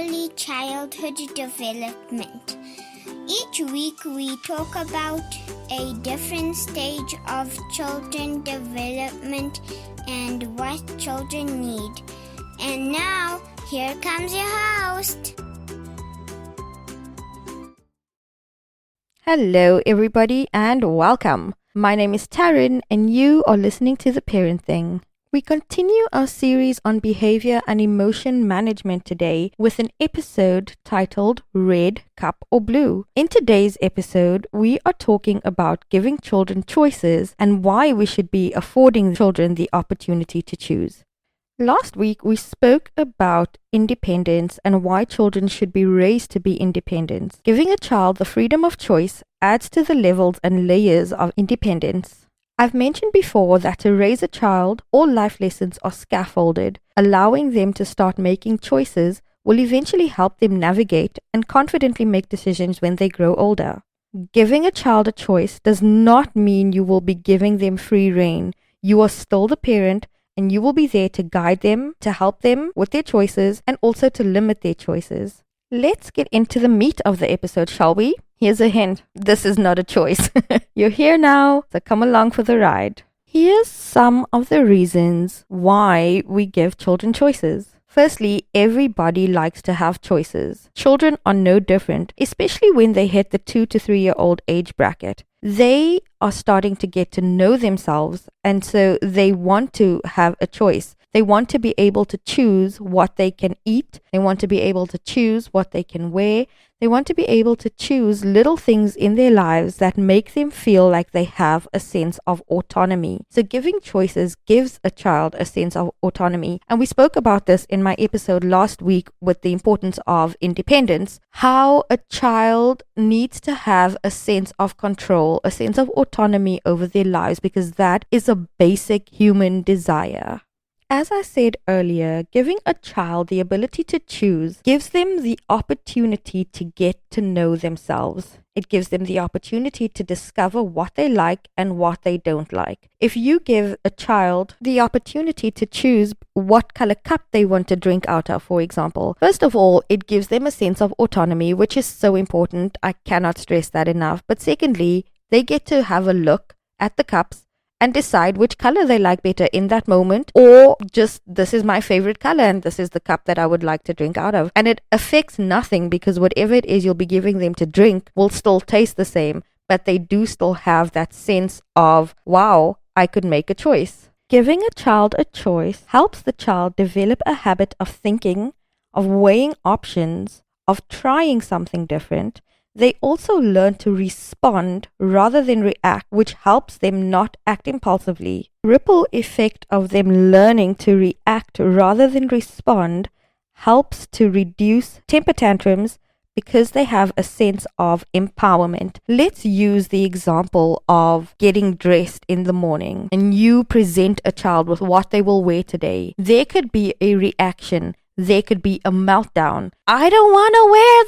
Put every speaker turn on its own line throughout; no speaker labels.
early childhood development. Each week we talk about a different stage of children development and what children need. And now, here comes your host.
Hello everybody and welcome. My name is Taryn and you are listening to The Parent Thing. We continue our series on behavior and emotion management today with an episode titled Red Cup or Blue. In today's episode, we are talking about giving children choices and why we should be affording children the opportunity to choose. Last week, we spoke about independence and why children should be raised to be independent. Giving a child the freedom of choice adds to the levels and layers of independence. I've mentioned before that to raise a child, all life lessons are scaffolded. Allowing them to start making choices will eventually help them navigate and confidently make decisions when they grow older. Giving a child a choice does not mean you will be giving them free rein. You are still the parent, and you will be there to guide them, to help them with their choices, and also to limit their choices. Let's get into the meat of the episode, shall we? Here's a hint. This is not a choice. You're here now, so come along for the ride. Here's some of the reasons why we give children choices. Firstly, everybody likes to have choices. Children are no different, especially when they hit the 2 to 3 year old age bracket. They are starting to get to know themselves, and so they want to have a choice. They want to be able to choose what they can eat. They want to be able to choose what they can wear. They want to be able to choose little things in their lives that make them feel like they have a sense of autonomy. So giving choices gives a child a sense of autonomy. And we spoke about this in my episode last week with the importance of independence, how a child needs to have a sense of control, a sense of autonomy over their lives, because that is a basic human desire. As I said earlier, giving a child the ability to choose gives them the opportunity to get to know themselves. It gives them the opportunity to discover what they like and what they don't like. If you give a child the opportunity to choose what color cup they want to drink out of, for example, first of all, it gives them a sense of autonomy, which is so important. I cannot stress that enough. But secondly, they get to have a look at the cups and decide which color they like better in that moment, or just this is my favorite color and this is the cup that I would like to drink out of. And it affects nothing because whatever it is you'll be giving them to drink will still taste the same, but they do still have that sense of, wow, I could make a choice. Giving a child a choice helps the child develop a habit of thinking, of weighing options, of trying something different. They also learn to respond rather than react, which helps them not act impulsively. Ripple effect of them learning to react rather than respond helps to reduce temper tantrums because they have a sense of empowerment. Let's use the example of getting dressed in the morning and you present a child with what they will wear today. There could be a reaction. There could be a meltdown. I don't want to wear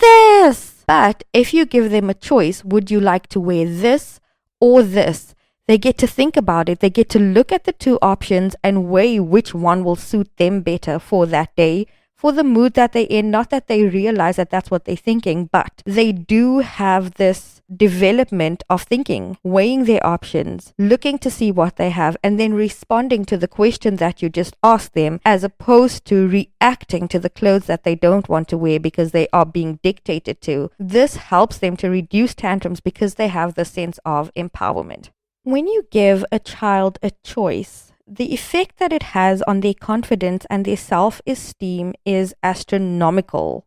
this. But if you give them a choice, would you like to wear this or this? They get to think about it. They get to look at the two options and weigh which one will suit them better for that day, for the mood that they're in. Not that they realize that that's what they're thinking, but they do have this development of thinking, weighing their options, looking to see what they have, and then responding to the question that you just asked them, as opposed to reacting to the clothes that they don't want to wear because they are being dictated to. This helps them to reduce tantrums because they have the sense of empowerment. When you give a child a choice, the effect that it has on their confidence and their self-esteem is astronomical.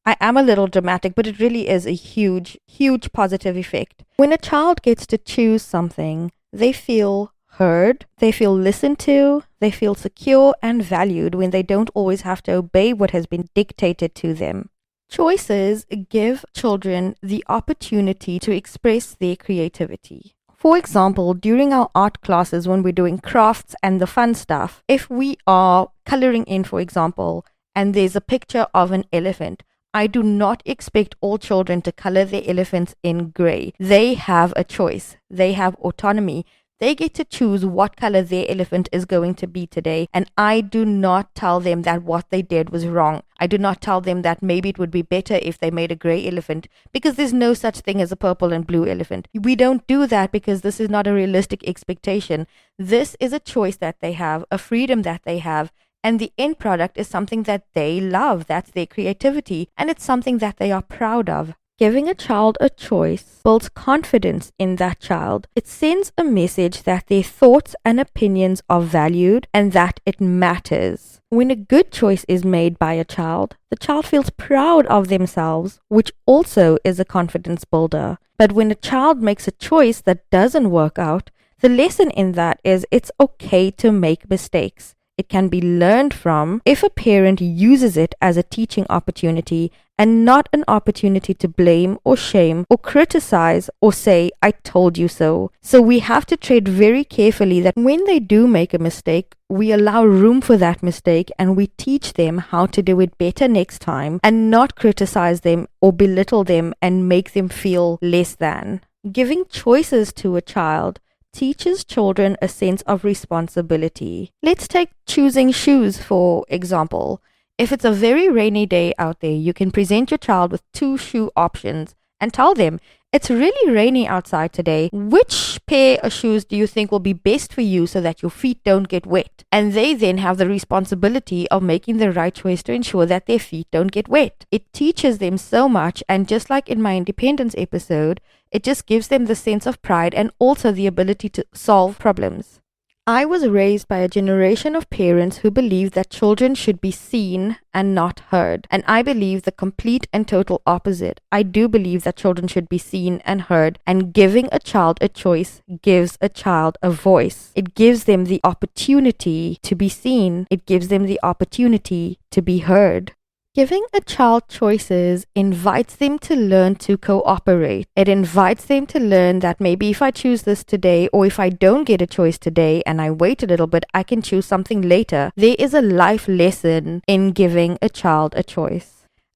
I am a little dramatic, but it really is a huge, huge positive effect. When a child gets to choose something, they feel heard, they feel listened to, they feel secure and valued when they don't always have to obey what has been dictated to them. Choices give children the opportunity to express their creativity. For example, during our art classes when we're doing crafts and the fun stuff, if we are coloring in, for example, and there's a picture of an elephant, I do not expect all children to color their elephants in gray. They have a choice. They have autonomy. They get to choose what color their elephant is going to be today. And I do not tell them that what they did was wrong. I do not tell them that maybe it would be better if they made a gray elephant, because there's no such thing as a purple and blue elephant. We don't do that because this is not a realistic expectation. This is a choice that they have, a freedom that they have. And the end product is something that they love. That's their creativity. And it's something that they are proud of. Giving a child a choice builds confidence in that child. It sends a message that their thoughts and opinions are valued and that it matters. When a good choice is made by a child, the child feels proud of themselves, which also is a confidence builder. But when a child makes a choice that doesn't work out, the lesson in that is it's okay to make mistakes. It can be learned from if a parent uses it as a teaching opportunity and not an opportunity to blame or shame or criticize or say, I told you so. So we have to tread very carefully that when they do make a mistake, we allow room for that mistake and we teach them how to do it better next time and not criticize them or belittle them and make them feel less than. Giving choices to a child teaches children a sense of responsibility. Let's take choosing shoes, for example. If it's a very rainy day out there, you can present your child with 2 shoe options and tell them, it's really rainy outside today. Which pair of shoes do you think will be best for you so that your feet don't get wet? And they then have the responsibility of making the right choice to ensure that their feet don't get wet. It teaches them so much, and just like in my independence episode, it just gives them the sense of pride and also the ability to solve problems. I was raised by a generation of parents who believe that children should be seen and not heard. And I believe the complete and total opposite. I do believe that children should be seen and heard, and giving a child a choice gives a child a voice. It gives them the opportunity to be seen. It gives them the opportunity to be heard. Giving a child choices invites them to learn to cooperate. It invites them to learn that maybe if I choose this today, or if I don't get a choice today and I wait a little bit, I can choose something later. There is a life lesson in giving a child a choice.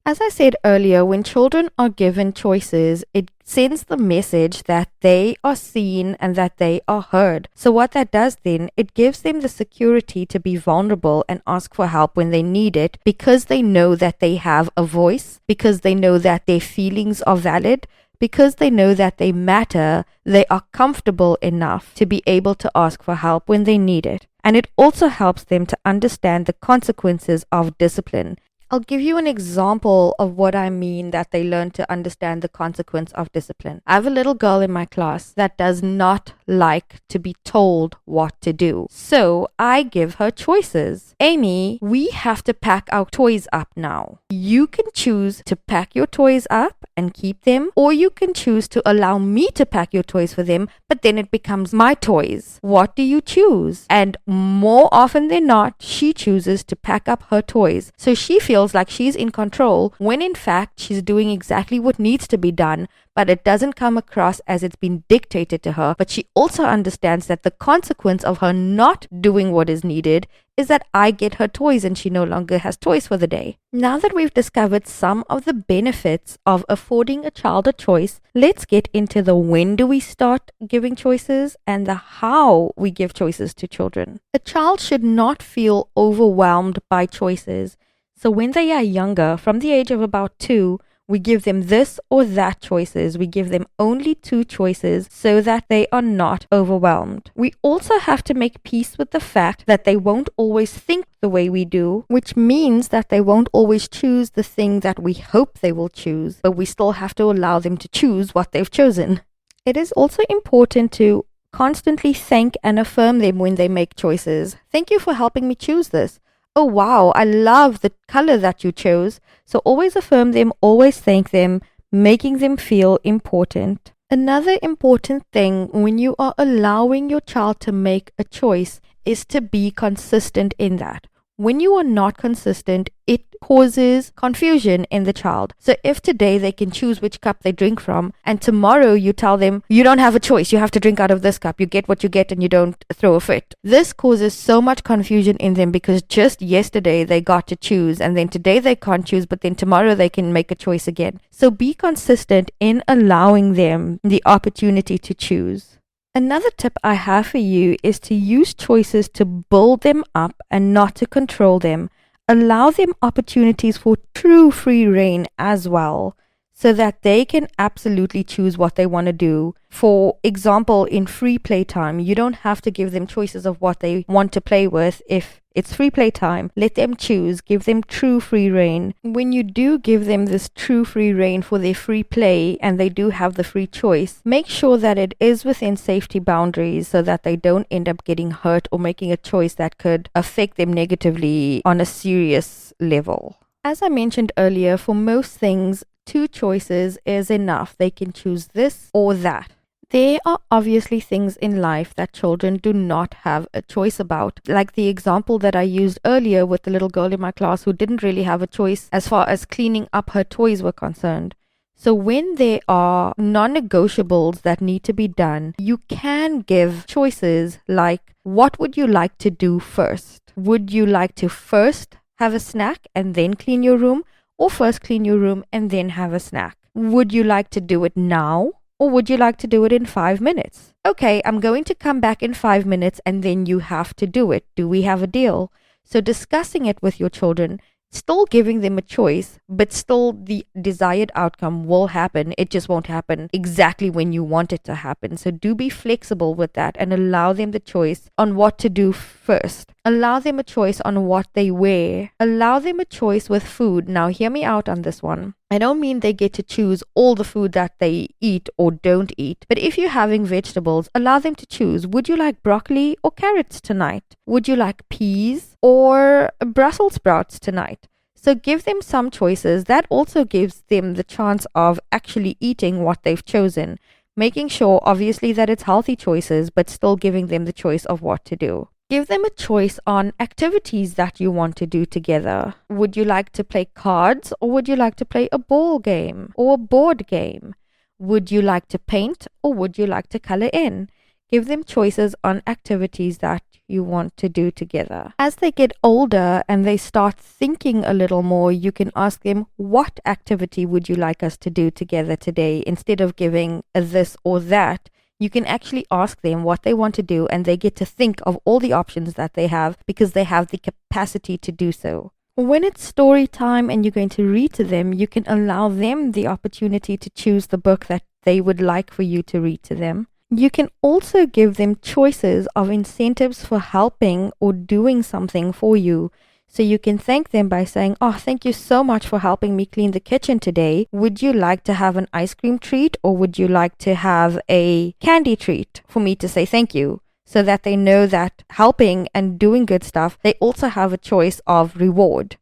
As I said earlier, when children are given choices, it sends the message that they are seen and that they are heard. So what that does then, it gives them the security to be vulnerable and ask for help when they need it, because they know that they have a voice, because they know that their feelings are valid, because they know that they matter. They are comfortable enough to be able to ask for help when they need it. And it also helps them to understand the consequences of discipline. I'll give you an example of what I mean that they learn to understand the consequence of discipline. I have a little girl in my class that does not like to be told what to do. So I give her choices. Amy, we have to pack our toys up now. You can choose to pack your toys up and keep them, or you can choose to allow me to pack your toys for them, but then it becomes my toys. What do you choose? And more often than not, she chooses to pack up her toys. So she feels like she's in control, when in fact she's doing exactly what needs to be done, but it doesn't come across as it's been dictated to her. But she also understands that the consequence of her not doing what is needed is that I get her toys and she no longer has toys for the day. Now that we've discovered some of the benefits of affording a child a choice, let's get into the when do we start giving choices and the how we give choices to children. A child should not feel overwhelmed by choices. So when they are younger, from the age of about 2, we give them this or that choices. We give them only 2 choices so that they are not overwhelmed. We also have to make peace with the fact that they won't always think the way we do, which means that they won't always choose the thing that we hope they will choose, but we still have to allow them to choose what they've chosen. It is also important to constantly thank and affirm them when they make choices. Thank you for helping me choose this. Oh wow, I love the color that you chose. So always affirm them, always thank them, making them feel important. Another important thing when you are allowing your child to make a choice is to be consistent in that. When you are not consistent, it causes confusion in the child. So if today they can choose which cup they drink from, and tomorrow you tell them, you don't have a choice, you have to drink out of this cup, you get what you get and you don't throw a fit. This causes so much confusion in them because just yesterday they got to choose, and then today they can't choose, but then tomorrow they can make a choice again. So be consistent in allowing them the opportunity to choose. Another tip I have for you is to use choices to build them up and not to control them. Allow them opportunities for true free reign as well, so that they can absolutely choose what they want to do. For example, in free playtime, you don't have to give them choices of what they want to play with. If it's free playtime, let them choose, give them true free reign. When you do give them this true free reign for their free play and they do have the free choice, make sure that it is within safety boundaries so that they don't end up getting hurt or making a choice that could affect them negatively on a serious level. As I mentioned earlier, for most things, 2 choices is enough. They can choose this or that. There are obviously things in life that children do not have a choice about, like the example that I used earlier with the little girl in my class who didn't really have a choice as far as cleaning up her toys were concerned. So when there are non-negotiables that need to be done, you can give choices like, what would you like to do first? Would you like to first have a snack and then clean your room? Or first clean your room and then have a snack? Would you like to do it now? Or would you like to do it in 5 minutes? Okay, I'm going to come back in 5 minutes and then you have to do it. Do we have a deal? So discussing it with your children, still giving them a choice, but still the desired outcome will happen. It just won't happen exactly when you want it to happen. So do be flexible with that and allow them the choice on what to do first. Allow them a choice on what they wear. Allow them a choice with food. Now hear me out on this one. I don't mean they get to choose all the food that they eat or don't eat, but if you're having vegetables, allow them to choose. Would you like broccoli or carrots tonight? Would you like peas or Brussels sprouts tonight? So give them some choices. That also gives them the chance of actually eating what they've chosen, making sure obviously that it's healthy choices, but still giving them the choice of what to do. Give them a choice on activities that you want to do together. Would you like to play cards or would you like to play a ball game or a board game? Would you like to paint or would you like to color in? Give them choices on activities that you want to do together. As they get older and they start thinking a little more, you can ask them, what activity would you like us to do together today? Instead of giving a this or that, you can actually ask them what they want to do and they get to think of all the options that they have because they have the capacity to do so. When it's story time and you're going to read to them, you can allow them the opportunity to choose the book that they would like for you to read to them. You can also give them choices of incentives for helping or doing something for you. So you can thank them by saying, oh, thank you so much for helping me clean the kitchen today. Would you like to have an ice cream treat or would you like to have a candy treat for me to say thank you? So that they know that helping and doing good stuff, they also have a choice of reward.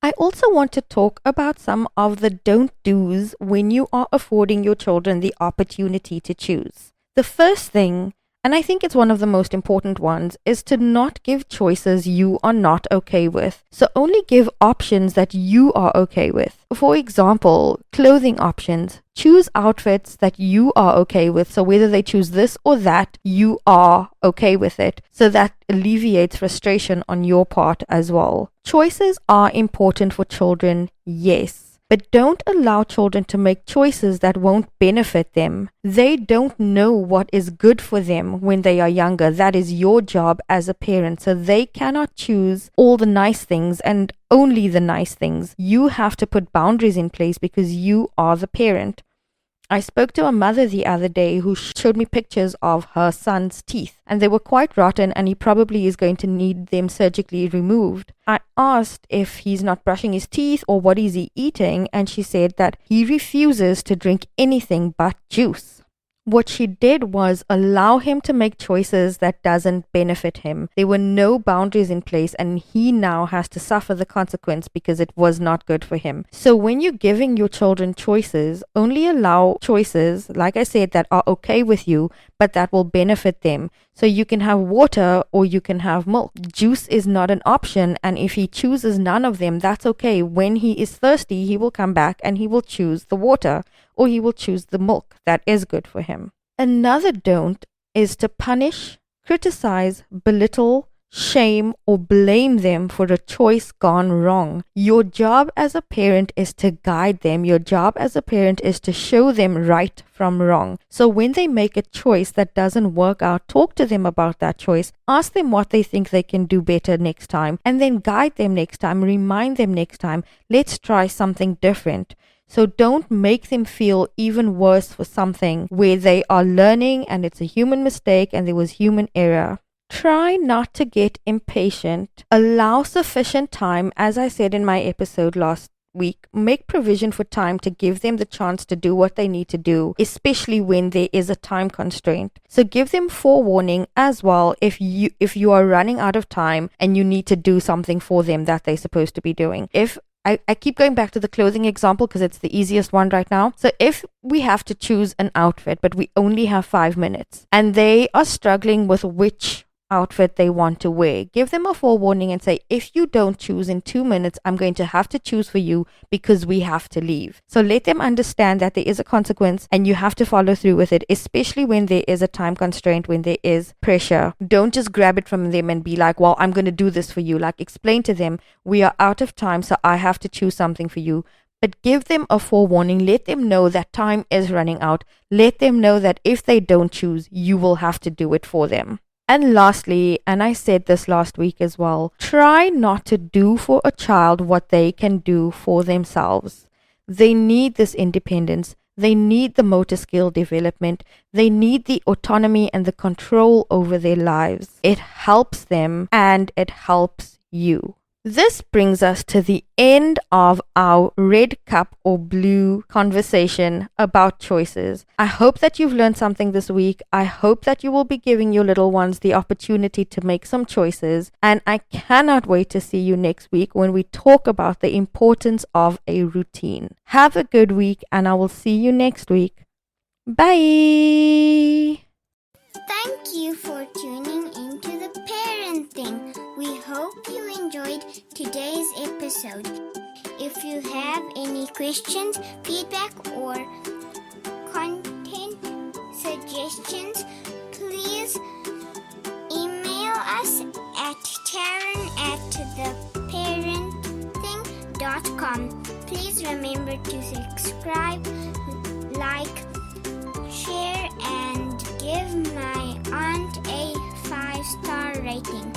I also want to talk about some of the don't do's when you are affording your children the opportunity to choose. The first thing, and I think it's one of the most important ones, is to not give choices you are not okay with. So only give options that you are okay with. For example, clothing options. Choose outfits that you are okay with. So whether they choose this or that, you are okay with it. So that alleviates frustration on your part as well. Choices are important for children, yes. But don't allow children to make choices that won't benefit them. They don't know what is good for them when they are younger. That is your job as a parent. So they cannot choose all the nice things and only the nice things. You have to put boundaries in place because you are the parent. I spoke to a mother the other day who showed me pictures of her son's teeth, and they were quite rotten and he probably is going to need them surgically removed. I asked if he's not brushing his teeth or what is he eating, and she said that he refuses to drink anything but juice. What she did was allow him to make choices that doesn't benefit him. There were no boundaries in place and he now has to suffer the consequence because it was not good for him. So when you're giving your children choices, only allow choices, like I said, that are okay with you, but that will benefit them. So you can have water or you can have milk. Juice is not an option, and if he chooses none of them, that's okay. When he is thirsty, he will come back and he will choose the water or he will choose the milk that is good for him. Another don't is to punish, criticize, belittle, shame, or blame them for a choice gone wrong. Your job as a parent is to guide them. Your job as a parent is to show them right from wrong. So when they make a choice that doesn't work out, talk to them about that choice. Ask them what they think they can do better next time, and then guide them next time. Remind them next time, let's try something different. So don't make them feel even worse for something where they are learning and it's a human mistake and there was human error. Try not to get impatient. Allow sufficient time, as I said in my episode last week. Make provision for time to give them the chance to do what they need to do, especially when there is a time constraint. So give them forewarning as well if you are running out of time and you need to do something for them that they're supposed to be doing. I keep going back to the clothing example because it's the easiest one right now. So if we have to choose an outfit, but we only have 5 minutes and they are struggling with which outfit they want to wear, give them a forewarning and say, if you don't choose in 2 minutes, I'm going to have to choose for you because we have to leave. So let them understand that there is a consequence and you have to follow through with it, especially when there is a time constraint, when there is pressure. Don't just grab it from them and be like, well, I'm going to do this for you. Like, explain to them, we are out of time, so I have to choose something for you. But give them a forewarning. Let them know that time is running out. Let them know that if they don't choose, you will have to do it for them. And lastly, and I said this last week as well, try not to do for a child what they can do for themselves. They need this independence. They need the motor skill development. They need the autonomy and the control over their lives. It helps them and it helps you. This brings us to the end of our red cup or blue conversation about choices. I hope that you've learned something this week. I hope that you will be giving your little ones the opportunity to make some choices. And I cannot wait to see you next week when we talk about the importance of a routine. Have a good week and I will see you next week. Bye!
Thank you for tuning into the Parenting. We hope you enjoyed today's episode. If you have any questions, feedback, or content suggestions, please email us at Taryn@theparenting.com. Please remember to subscribe, like, share, and give my aunt a 5-star rating.